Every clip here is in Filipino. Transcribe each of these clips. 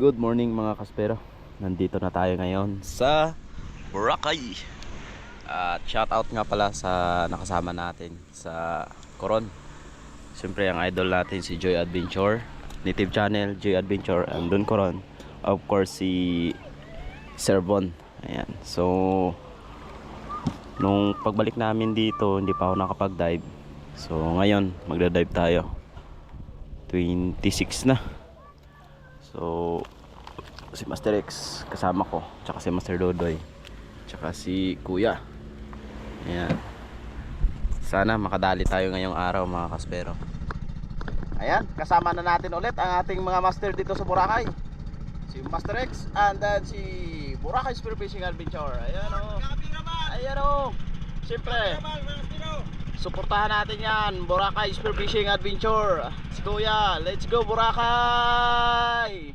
Good morning mga kaspero. Nandito na tayo ngayon sa Boracay. At shoutout nga pala sa nakasama natin sa Coron. Siyempre ang idol natin si Joy Adventure, Native Channel, Joy Adventure, and Don Coron. Of course si Sir Bon. Ayan. So nung pagbalik namin dito, hindi pa ako nakapag-dive. So ngayon magda-dive tayo. 26 na. So si Master X kasama ko, tsaka si Master Dodoy, tsaka si Kuya. Ayan. Sana makadali tayo ngayong araw mga kaspero. Ayan, kasama na natin ulit ang ating mga master dito sa Boracay. Si Master X and then si Boracay Spearfishing Adventure. Ayan o. Ayan o. Siyempre suportahan natin yan, Boracay Spearfishing Adventure. Si Kuya, let's go Boracay!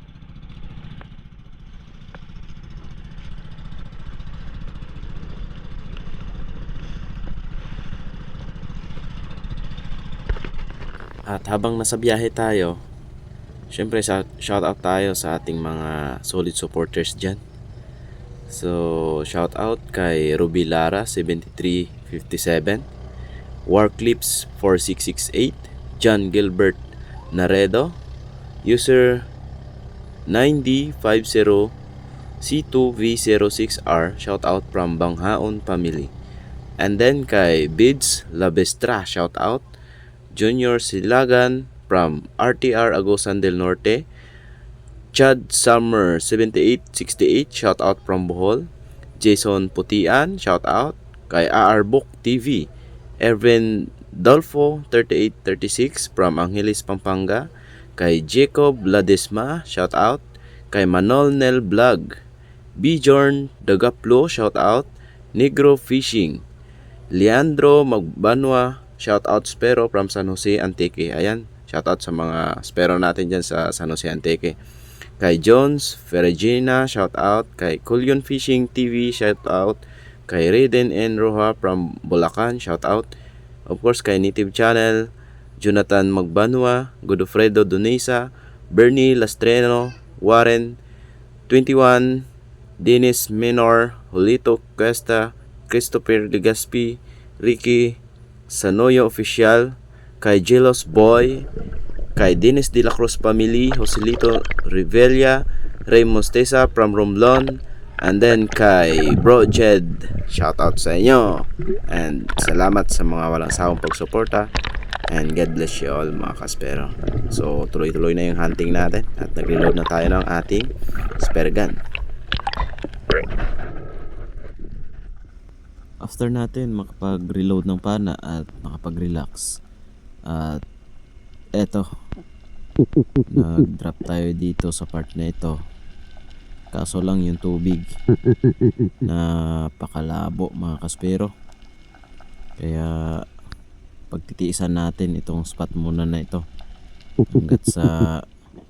At habang nasa biyahe tayo, syempre shoutout tayo sa ating mga solid supporters dyan. So shoutout kay Ruby Lara 7357, Warclips 4668, John Gilbert Naredo, user 9D50 C2V06R, shoutout from Banghaon family. And then kay Bids Labestra, shoutout. Junior Silagan from RTR Agusan del Norte, Chad Summer 7868, shout out from Bohol. Jason Putian, shout out. Kay AR Book TV, Erwin Dolfo 3836 from Angeles, Pampanga. Kay Jacob Ladesma, shout out. Kay Manol Nel Vlog, Bjorn Dagaplo, shout out. Negro Fishing, Leandro Magbanwa, shout out Spero from San Jose, Antique. Ayan, shout out sa mga Spero natin dyan sa San Jose, Antique. Kay Jones Ferregina, shout out. Kay Cullion Fishing TV, shout out. Kay Raiden and Roja from Bulacan, shout out. Of course kay Native Channel, Jonathan Magbanwa, Godofredo Dunesa, Bernie Lastreno, Warren 21, Dennis Menor, Julito Cuesta, Christopher Legaspi, Ricky Sanoyo Official, kay Jelos Boy, kay Dennis De La Cruz Family, Joselito Rivella, Ray Mostesa from Romblon, and then kay Bro Jed, shout out sa inyo, and salamat sa mga walang sawang pagsuporta, and God bless you all mga kaspero. So tuloy-tuloy na yung hunting natin at nag-reload na tayo ng ating spear gun. After natin makapag-reload ng pana at makapag-relax, at eto, nag-drop tayo dito sa part na ito. Kaso lang yung tubig napakalabo mga kaspero, kaya pagtitiisan natin itong spot muna na ito hanggat sa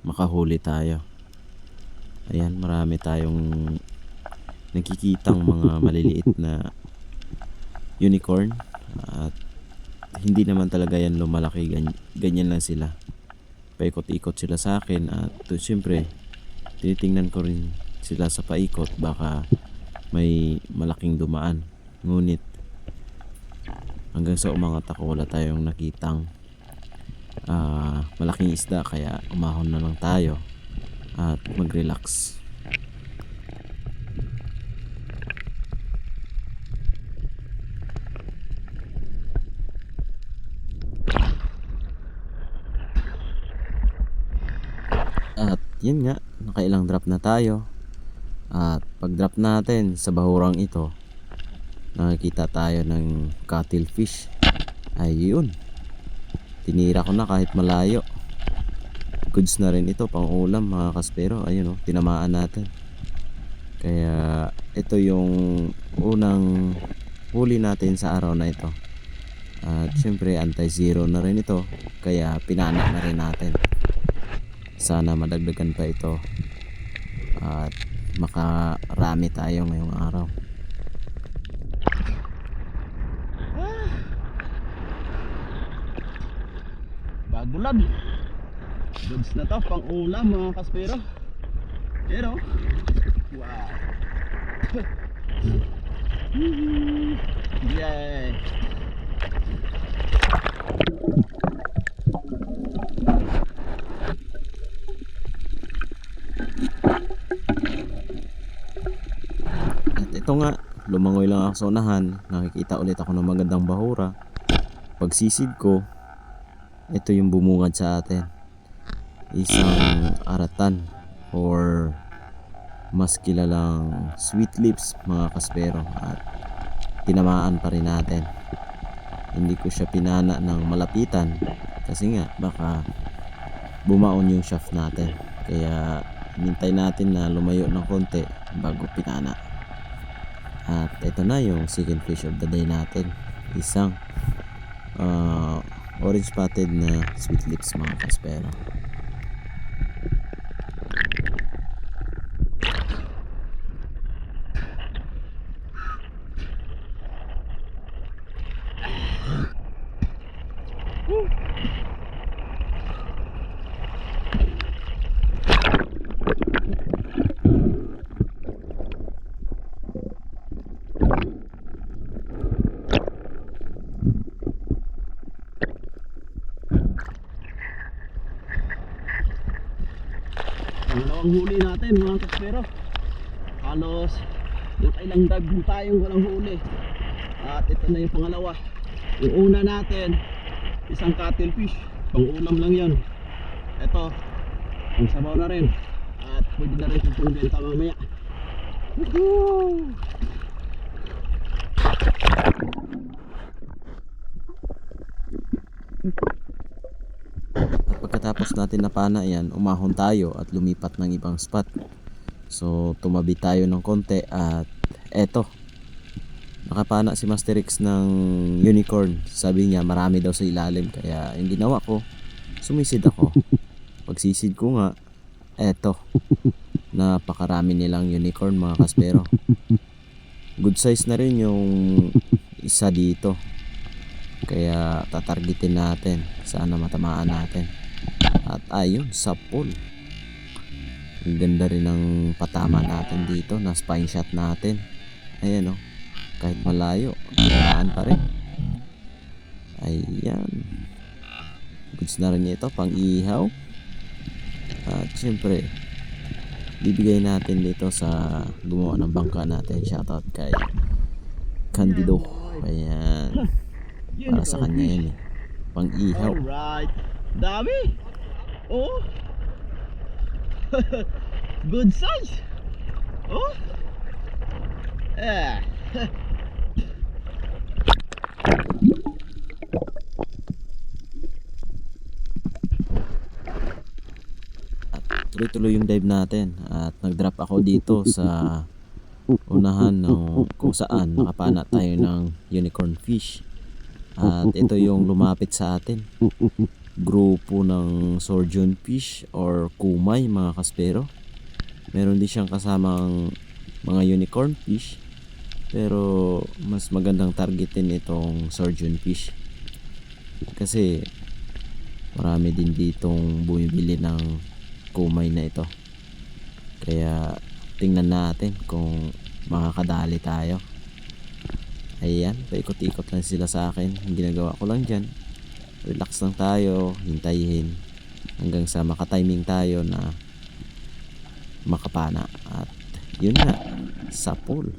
makahuli tayo. Ayan, marami tayong nakikitang mga maliliit na unicorn at hindi naman talaga yan lumalaki, ganyan lang sila, paikot-ikot sila sa akin at siyempre tinitingnan ko rin sila sa paikot, baka may malaking dumaan, ngunit hanggang sa umangat ako wala tayong nakitang malaking isda, kaya umahon na lang tayo at mag-relax. At yun nga, nakailang drop na tayo. At pag drop natin sa bahurang ito, nakikita tayo ng cuttlefish. Ayun, tinira ko na kahit malayo. Goods na rin ito pang ulam mga kaspero. Ayun o, tinamaan natin. Kaya ito yung unang huli natin sa araw na ito. At syempre anti-zero na rin ito, kaya pinana na rin natin. Sana madagdagan pa ito at makarami tayo ngayong araw. Bagulag. Goods na to, pang ulam mga kaspero. You know? Wow. Yay. At ito nga, lumangoy lang ako sa unahan, nakikita ulit ako ng magandang bahura. Pagsisid ko, ito yung bumungad sa atin. Isang aratan or mas kilalang sweet lips mga kaspero, at tinamaan pa rin natin. Hindi ko siya pinana ng malapitan kasi nga baka bumaon yung shaft natin, kaya hinintay natin na lumayo ng konti bago pinana. At ito na yung second fish of the day natin, isang orange spotted na sweet lips mga kaspero. Dalawang huli natin mga kaspero. Halos nakailang dive din tayong walang huli. At ito na yung pangalawa. Yung una natin, isang cuttlefish. Pang ulam lang yan. Ito, ang sabaw na rin. At pwede na rin itong benta mamaya. Woohoo! At pagkatapos natin napana yan, umahon tayo at lumipat ng ibang spot. So tumabi tayo ng konti at eto, nakapana si Master X ng unicorn. Sabi niya marami daw sa ilalim, kaya yung ginawa ko, sumisid ako. Pagsisid ko nga, eto, napakarami nilang unicorn mga kaspero. Good size na rin yung isa dito, kaya tatargetin natin, sana matamaan natin. At ayun, sa pool. Ang ganda rin ng patama natin dito, na spine shot natin. Ayan o, kahit malayo, kiraan pa rin. Ayan, goods na rin ito, pang ihaw. At syempre, bibigay natin dito sa gumawa ng bangka natin. Shoutout kay Candido. Ayan, para sa kanya yan eh, pang ihaw. Alright. Dami. Oh. Good size. Oh. Yeah. Tuloy-tuloy yung dive natin at nag-drop ako dito sa unahan ng kung saan nakapana tayo ng unicorn fish. At ito yung lumapit sa atin, grupo ng surgeon fish or kumay mga kaspero. Meron din siyang kasamang mga unicorn fish, pero mas magandang targetin itong surgeon fish kasi marami din ditong bumibili ng kumay na ito. Kaya tingnan natin kung makakadali tayo. Ayan, paikot-ikot lang sila sa akin. Ang ginagawa ko lang dyan, relax lang tayo, hintayin hanggang sa makatiming tayo na makapana. At yun nga, sa pool,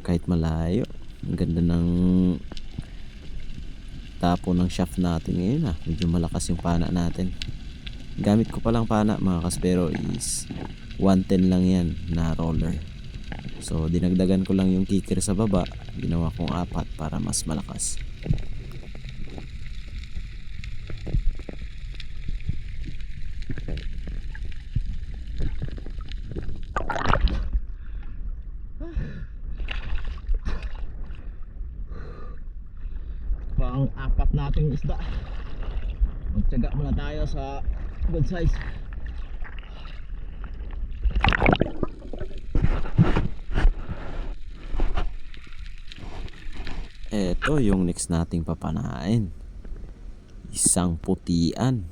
kahit malayo, ang ganda ng tapo ng shaft natin ngayon. Medyo malakas yung pana natin. Gamit ko palang pana mga kaspero is 110 lang yan na roller. So dinagdagan ko lang yung kicker sa baba, ginawa kong 4 para mas malakas. Pang-4 nating isda. Magtiyaga muna tayo sa good size. Eto yung next nating papanain, isang putian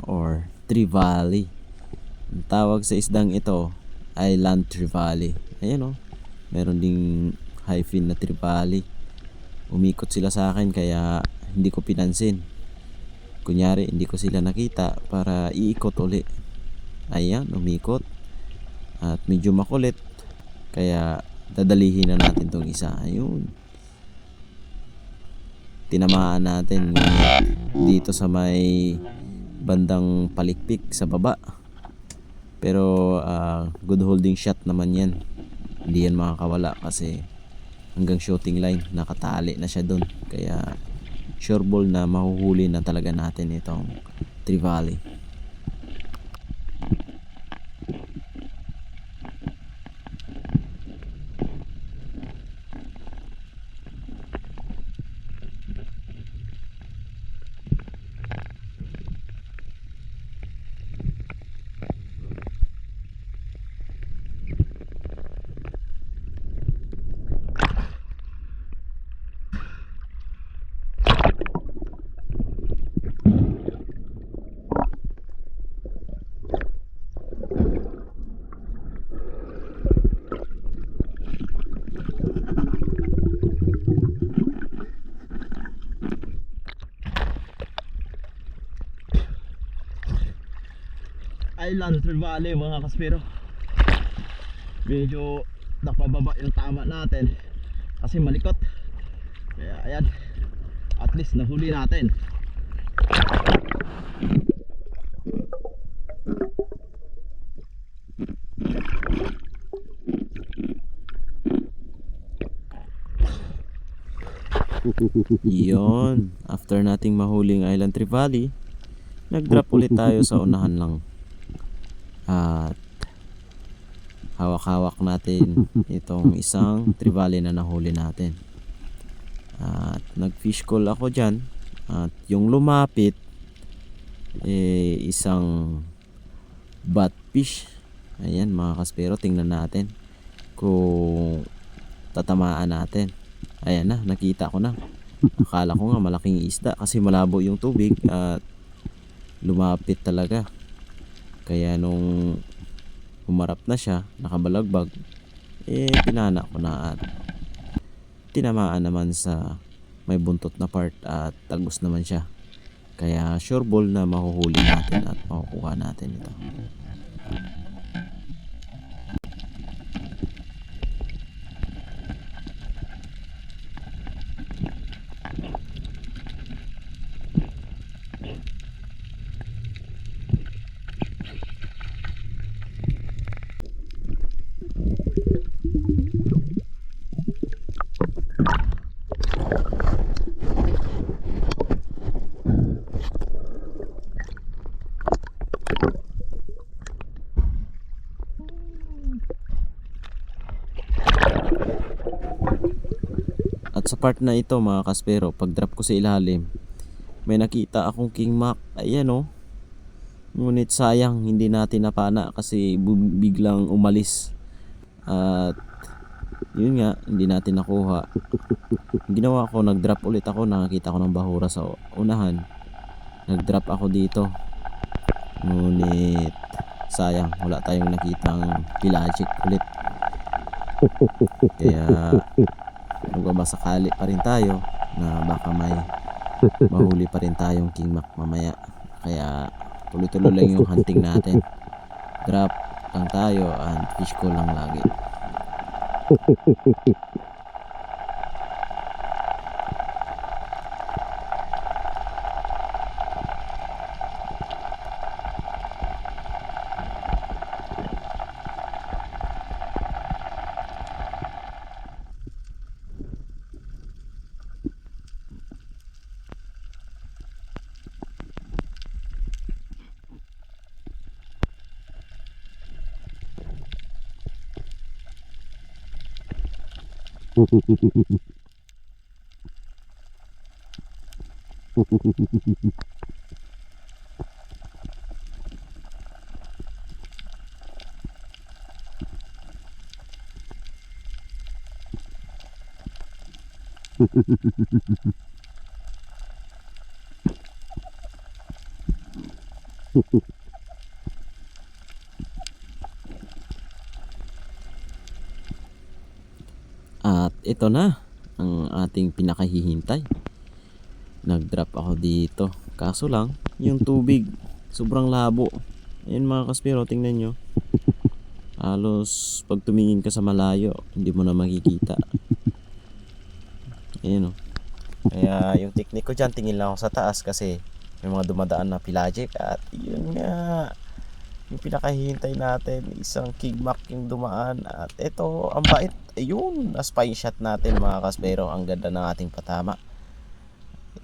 or trevally. Ang tawag sa isdang ito ay land trevally. Ayan o, meron ding hyphen na trevally. Umikot sila sa akin kaya hindi ko pinansin. Kunyari hindi ko sila nakita para iikot uli. Ayan, umikot. At medyo makulit. Kaya dadalihin na natin tong isa. Ayun. Tinamaan natin dito sa may bandang palikpik sa baba. Pero good holding shot naman yan. Hindi yan makakawala kasi hanggang shooting line nakatali na siya dun. Kaya sure ball na mahuhuli na talaga natin itong trevally. Island Trevally mga kaspero. Medyo nakababa yung tama natin kasi malikot. Kaya ayan, at least nahuli natin. Yon, after nating mahuling island trevally, nag-drop ulit tayo sa unahan lang. At hawak-hawak natin itong isang trevally na nahuli natin. At nag-fish call ako dyan. At yung lumapit isang batfish. Ayan mga kaspero, tingnan natin kung tatamaan natin. Ayan na, nakita ko na. Akala ko nga malaking isda kasi malabo yung tubig at lumapit talaga. Kaya nung humarap na siya, nakabalagbag, pinana ko na at tinamaan naman sa may buntot na part at tagos naman siya. Kaya sure ball na mahuhuli natin at makukuha natin ito. At sa part na ito mga kaspero, pag drop ko sa ilalim, may nakita akong king mac. Ayan o. Ngunit sayang hindi natin napana kasi biglang umalis. At yun nga, hindi natin nakuha. Ginawa ko, nag-drop ulit ako. Nakakita ko ng bahura sa unahan. Nag-drop ako dito. Ngunit sayang, wala tayong nakitang pelagic ulit. Kaya magbabasakali pa rin tayo na baka may mahuli pa rin tayong king mac mamaya. Kaya tuloy-tuloy lang yung hunting natin. Drop lang tayo and fish call lang lagi. ito na ang ating pinakahihintay. Nag-drop ako dito. Kaso lang, yung tubig sobrang labo. Ayun mga kaspero, tingnan nyo. Halos pag tumingin ka sa malayo, hindi mo na makikita. Ayun o. Kaya yung technique ko dyan, tingin lang ako sa taas kasi may mga dumadaan na pelagic. At yun nga, yung pinakahihintay natin, isang kingmak yung dumaan. At ito, ang bait. Ayun, na-spy shot natin mga kaspero. Ang ganda ng ating patama.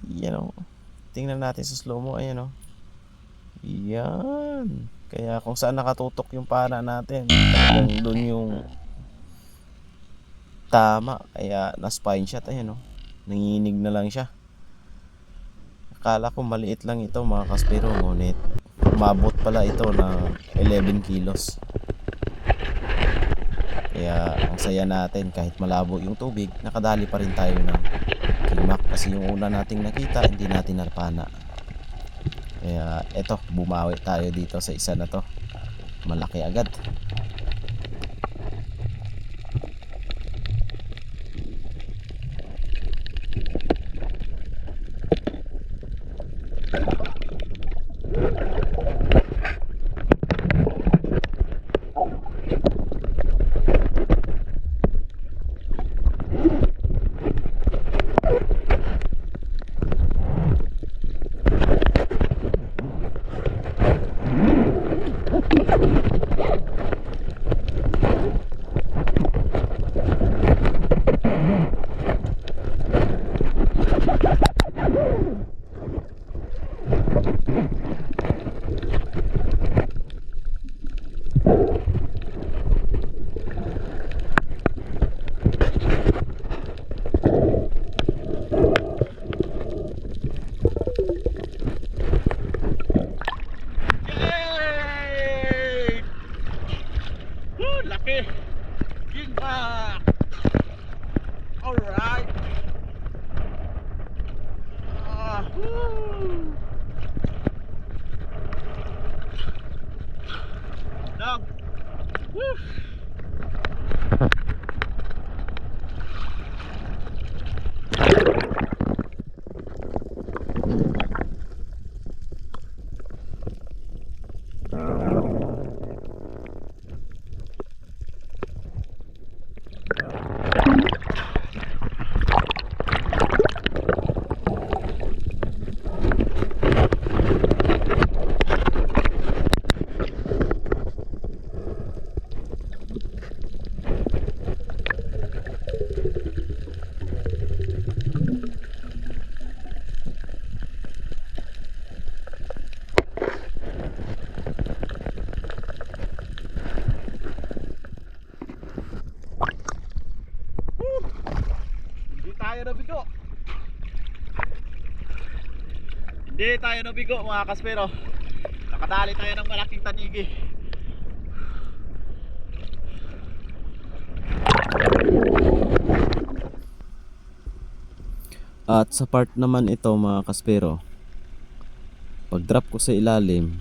Yan o. Tingnan natin sa slow mo. Ayan o. Yan. Kaya kung saan nakatutok yung pana natin, talagang dun yung tama. Kaya na-spy shot. Ayan o. Nanginig na lang siya. Akala ko maliit lang ito mga kaspero, ngunit umabot pala ito ng 11 kilos. Kaya ang saya natin, kahit malabo yung tubig, nakadali pa rin tayo ng kingmak. Kasi yung una nating nakita, hindi natin napana. Kaya eto, bumawi tayo dito sa isa na to. Malaki agad. Laki! Kingmak! Alright! Lang! Woo! Tayo nabigo. Hindi tayo nabigo mga kaspero. Nakadali tayo ng malaking tanigi. At sa part naman ito mga kaspero, pag drop ko sa ilalim,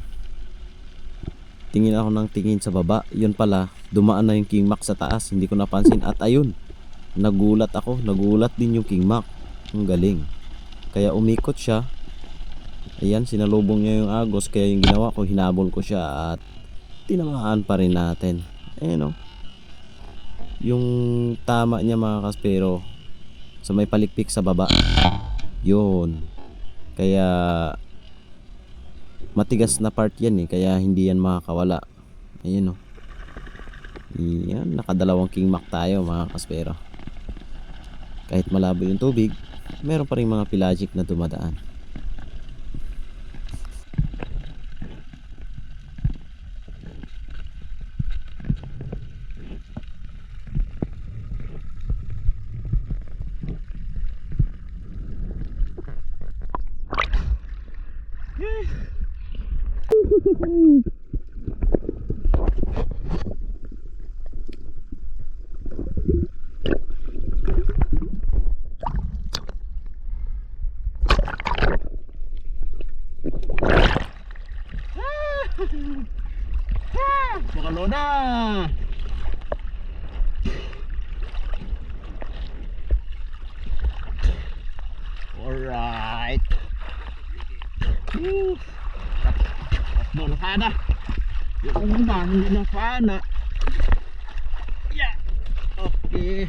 tingin ako ng tingin sa baba. Yun pala, dumaan na yung kingmak sa taas. Hindi ko napansin. At ayun, nagulat ako, nagulat din yung kingmak. Ang galing. Kaya umikot siya. Ayan, sinalubong niya yung agos. Kaya yung ginawa ko, hinabol ko siya at tinamaan pa rin natin. Ayan o. Yung tama niya mga kaspero, sa may palikpik sa baba. Yun. Kaya matigas na part yan eh. Kaya hindi yan makakawala. Ayan o. Yan, nakadalawang kingmak tayo mga kaspero. Kahit malabo yung tubig, meron pa rin mga pelagic na dumadaan. Pakalo na! Alright. Woo. Tatlo na sana. Yung una, hindi na sana. Yeah. Okay.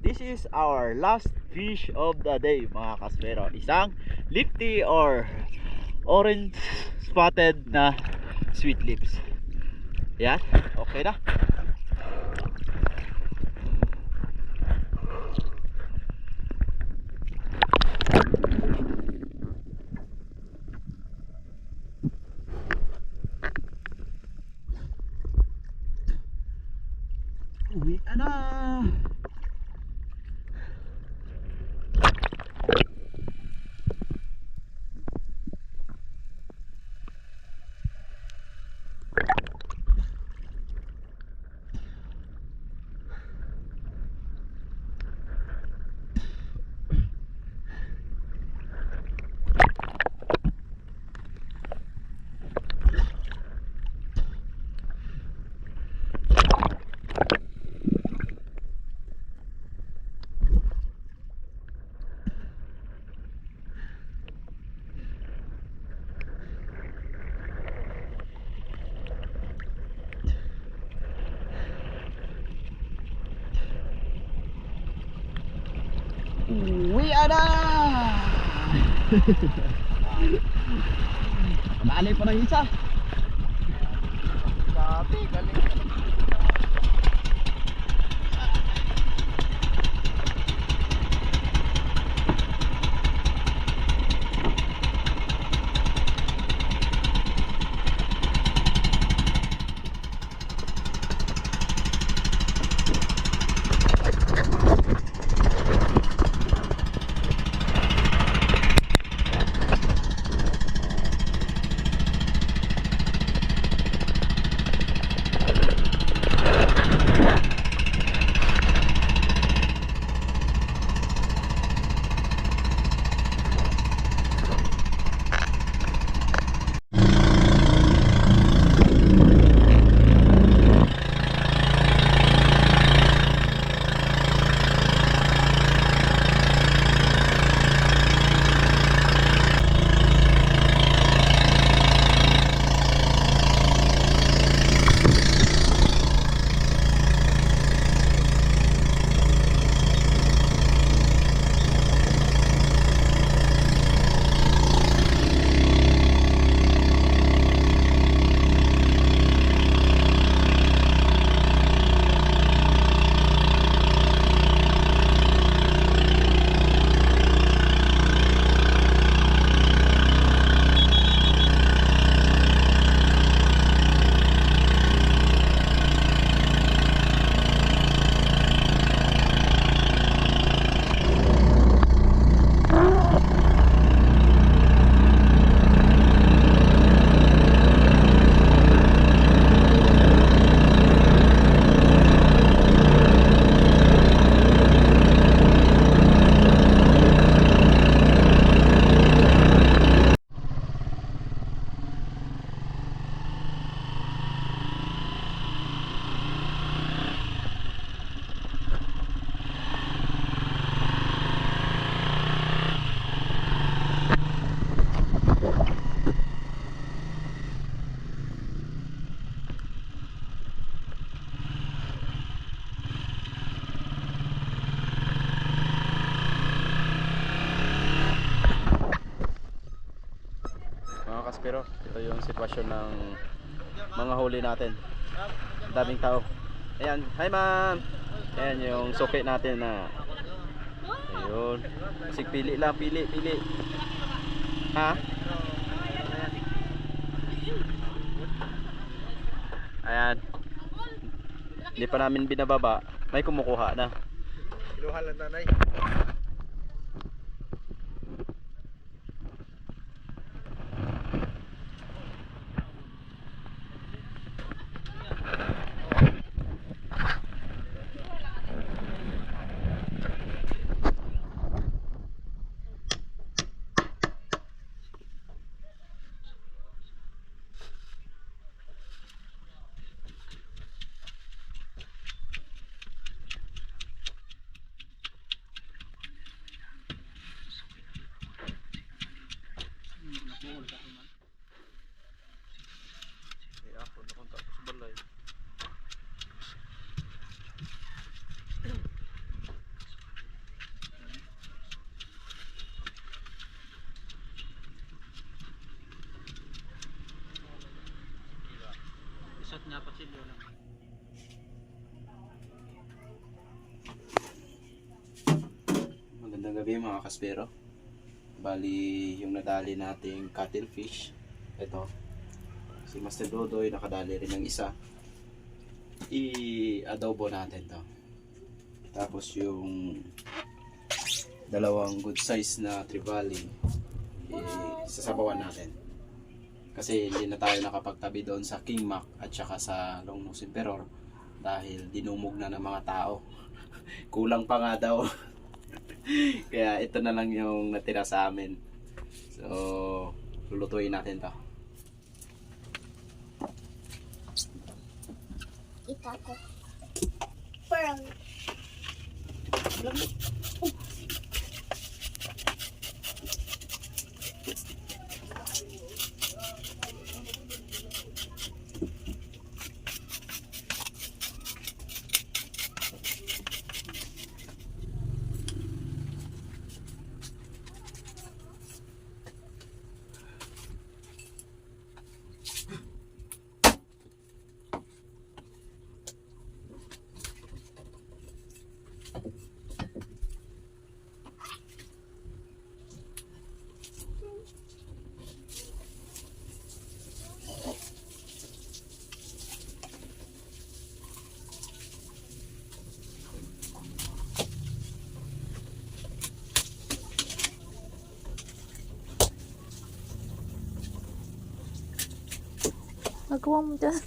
This is our last fish of the day mga kaswero. Isang lifty or orange spotted na sweet lips. Yan, okay na. Uwi na. Uwi na. Nakaalay pa ng isa. Sabi, galing. kaspero, ito yung sitwasyon ng mga huli natin. Daming tao. Ayan, hi ma'am. Ayan yung suki natin na. Ayun. Sig pili lang, pili. Ha? Ayan. Hindi pa namin binababa. May kumukuha na. Kiluhan lang tanay. Isot nga pasilyo lang. Magandang gabi mga kaspero. Bali yung nadali nating cuttlefish. Ito. Si Master Dodoy nakadali rin ng isa. I-adobo natin to. Tapos yung dalawang good size na trevally sasabawan natin. Kasi hindi na tayo nakapagtabi doon sa King Mac at saka sa Long Nose Emperor dahil dinumog na ng mga tao. Kulang pa nga daw. Kaya ito na lang yung natira sa amin. So, lulutuin natin to. Itako. Pearl. Magawa mo dyan.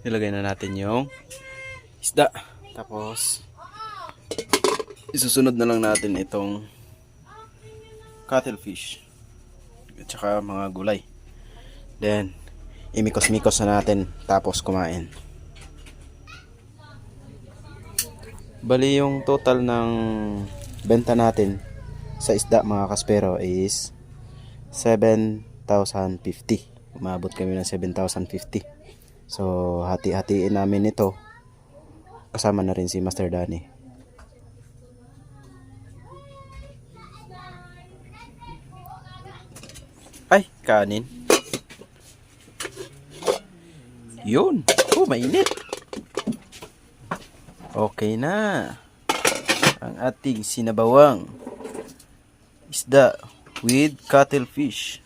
Ilagay na natin yung isda. Tapos isusunod na lang natin itong cuttlefish at saka mga gulay. Then imikos-mikos na natin tapos kumain. Bali yung total ng benta natin sa isda mga kaspero is 7,050. Umabot kami ng 7,050. So, hati-hatiin namin ito. Kasama na rin si Master Danny. Ay, kanin. Yun. Oh, mainit. Okay na. Ang ating sinabawang isda with cuttlefish.